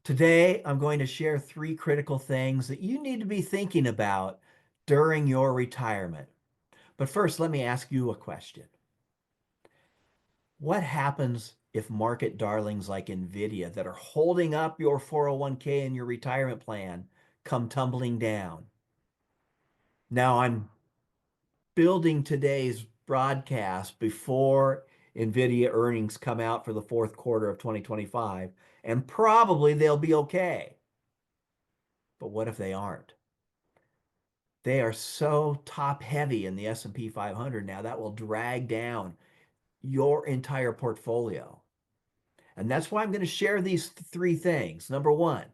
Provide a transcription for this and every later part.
Today, I'm going to share three critical things that you need to be thinking about during your retirement. But first, let me ask you a question. What happens if market darlings like Nvidia that are holding up your 401k and your retirement plan come tumbling down? Now, I'm building today's broadcast before Nvidia earnings come out for the fourth quarter of 2025, and probably they'll be okay. But what if they aren't? They are so top heavy in the S&P 500 now that will drag down your entire portfolio. And that's why I'm going to share these three things. Number one,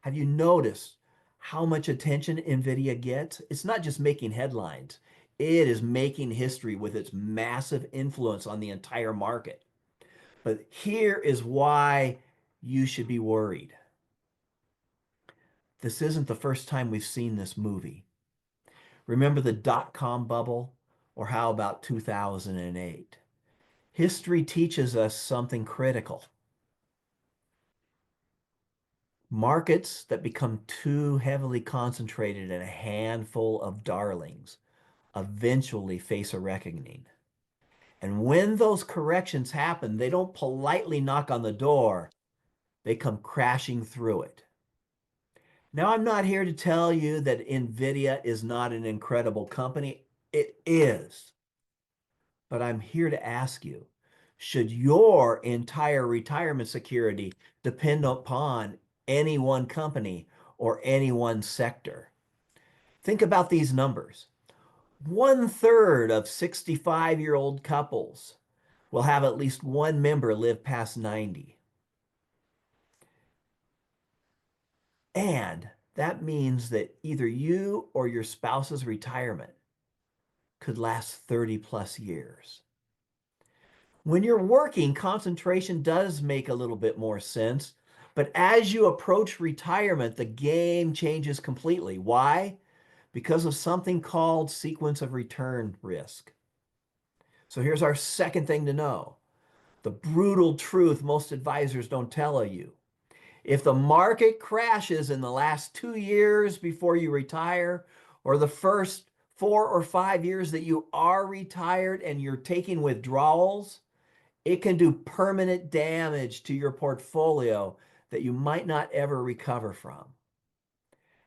have you noticed how much attention Nvidia gets? It's not just making headlines. It is making history with its massive influence on the entire market. But here is why you should be worried. This isn't the first time we've seen this movie. Remember the dot-com bubble? Or how about 2008? History teaches us something critical. Markets that become too heavily concentrated in a handful of darlings eventually face a reckoning. And when those corrections happen, they don't politely knock on the door, they come crashing through it. Now, I'm not here to tell you that NVIDIA is not an incredible company. It is. But I'm here to ask you, should your entire retirement security depend upon any one company or any one sector? Think about these numbers. 1/3 of 65-year-old couples will have at least one member live past 90. And that means that either you or your spouse's retirement could last 30 plus years. When you're working, concentration does make a little bit more sense. But as you approach retirement, the game changes completely. Why? Because of something called sequence of return risk. So here's our second thing to know. The brutal truth most advisors don't tell you. If the market crashes in the last 2 years before you retire, or the first 4 or 5 years that you are retired and you're taking withdrawals, it can do permanent damage to your portfolio that you might not ever recover from.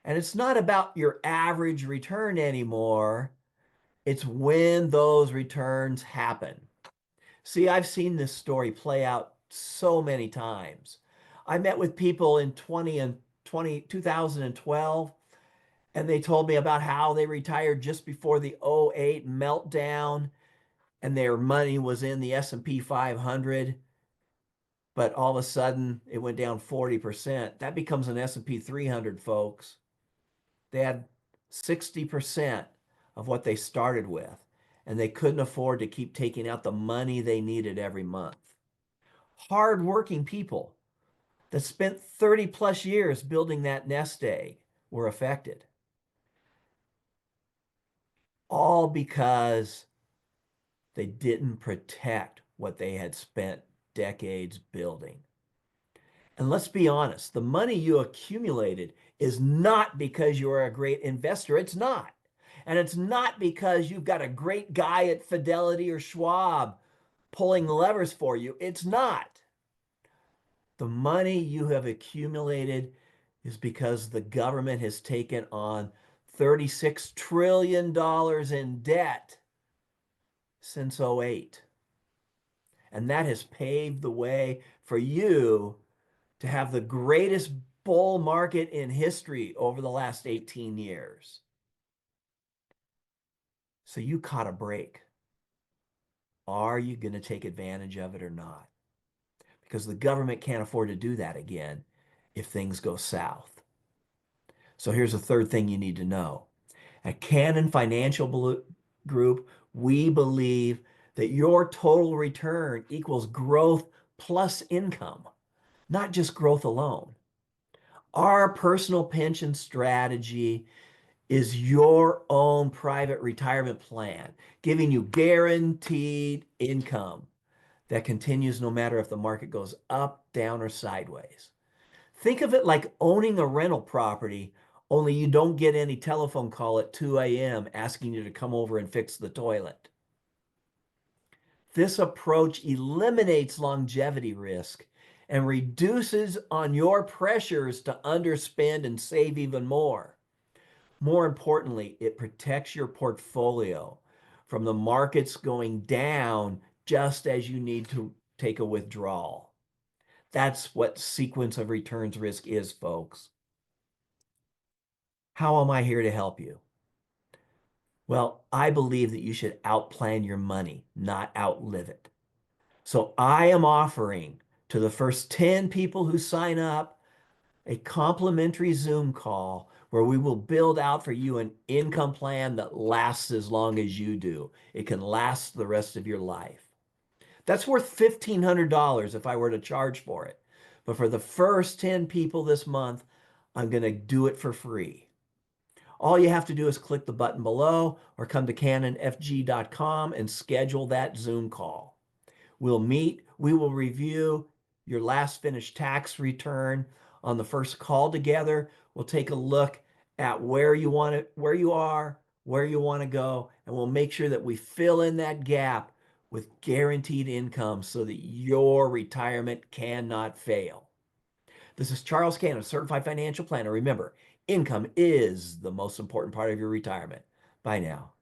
And it's not about your average return anymore. It's when those returns happen. See, I've seen this story play out so many times. I met with people in 2012, and they told me about how they retired just before the '08 meltdown, and their money was in the S&P 500, but all of a sudden it went down 40%. That becomes an S&P 300, folks. They had 60% of what they started with, and they couldn't afford to keep taking out the money they needed every month. Hardworking people that spent 30 plus years building that nest egg were affected. All because they didn't protect what they had spent decades building. And let's be honest, the money you accumulated is not because you're a great investor. It's not. And it's not because you've got a great guy at Fidelity or Schwab pulling the levers for you. It's not. The money you have accumulated is because the government has taken on $36 trillion in debt since '08. And that has paved the way for you to have the greatest bull market in history over the last 18 years. So you caught a break. Are you going to take advantage of it or not? Because the government can't afford to do that again if things go south. So here's the third thing you need to know. At Cannon Financial Group, we believe that your total return equals growth plus income, not just growth alone. Our personal pension strategy is your own private retirement plan, giving you guaranteed income that continues no matter if the market goes up, down, or sideways. Think of it like owning a rental property, only you don't get any telephone call at 2 a.m. asking you to come over and fix the toilet. This approach eliminates longevity risk and reduces on your pressures to underspend and save even more. More importantly, it protects your portfolio from the markets going down just as you need to take a withdrawal. That's what sequence of returns risk is, folks. How am I here to help you? Well, I believe that you should outplan your money, not outlive it. So I am offering to the first 10 people who sign up a complimentary Zoom call where we will build out for you an income plan that lasts as long as you do. It can last the rest of your life. That's worth $1,500 if I were to charge for it. But for the first 10 people this month, I'm going to do it for free. All you have to do is click the button below or come to canonfg.com and schedule that Zoom call. We'll meet, we will review your last finished tax return on the first call together. We'll take a look at where you want it, where you are, where you want to go, and we'll make sure that we fill in that gap with guaranteed income so that your retirement cannot fail. This is Charles Cannon, Certified Financial Planner. Remember, income is the most important part of your retirement. Bye now.